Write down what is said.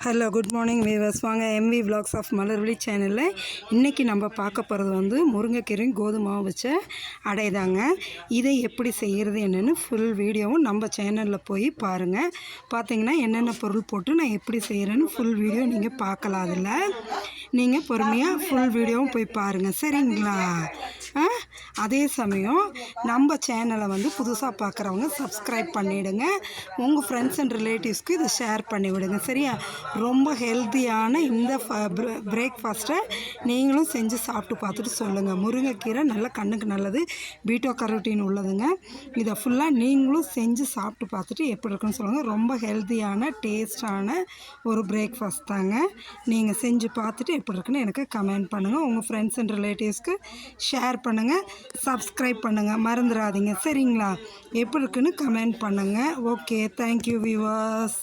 Hello good morning viewers. வாங்க MV vlogs of Malarvizhi சேனலில் இன்றைக்கி நம்ம பார்க்க போகிறது முருங்கைக்கீரையும் கோதுமாவும் வச்ச அடைதாங்க. இதை எப்படி செய்கிறது என்னென்னு ஃபுல் வீடியோவும் நம்ம சேனலில் போய் பாருங்கள். பார்த்தீங்கன்னா என்னென்ன பொருள் போட்டு நான் எப்படி செய்கிறேன்னு ஃபுல் வீடியோ நீங்கள் பார்க்கலாம். அதில் நீங்கள் பொறுமையாக ஃபுல் வீடியோவும் போய் பாருங்கள், சரிங்களா? அதே சமயம் நம்ம சேனலை புதுசாக பார்க்குறவங்க சப்ஸ்கிரைப் பண்ணிவிடுங்க. உங்கள் ஃப்ரெண்ட்ஸ் அண்ட் ரிலேட்டிவ்ஸ்க்கு இதை ஷேர் பண்ணிவிடுங்க, சரியா? ரொம்ப ஹெல்த்தியான இந்த பிரேக்ஃபாஸ்ட்டை நீங்களும் செஞ்சு சாப்பிட்டு பார்த்துட்டு சொல்லுங்கள். முருங்கைக்கீரை நல்ல கண்ணுக்கு நல்லது, பீட்டோ கரோட்டின் உள்ளதுங்க. இதை ஃபுல்லாக நீங்களும் செஞ்சு சாப்பிட்டு பார்த்துட்டு எப்படி இருக்குன்னு சொல்லுங்கள். ரொம்ப ஹெல்த்தியான டேஸ்டான ஒரு பிரேக்ஃபாஸ்ட் தாங்க. நீங்கள் செஞ்சு பார்த்துட்டு எப்படி இருக்குன்னு எனக்கு கமெண்ட் பண்ணுங்கள். உங்கள் ஃப்ரெண்ட்ஸ் அண்ட் ரிலேட்டிவ்ஸ்க்கு ஷேர் பண்ணுங்கள், சப்ஸ்கிரைப் பண்ணுங்கள், மறந்துடாதீங்க, சரிங்களா? எப்படி இருக்குன்னு கமெண்ட் பண்ணுங்கள். Okay, thank you viewers.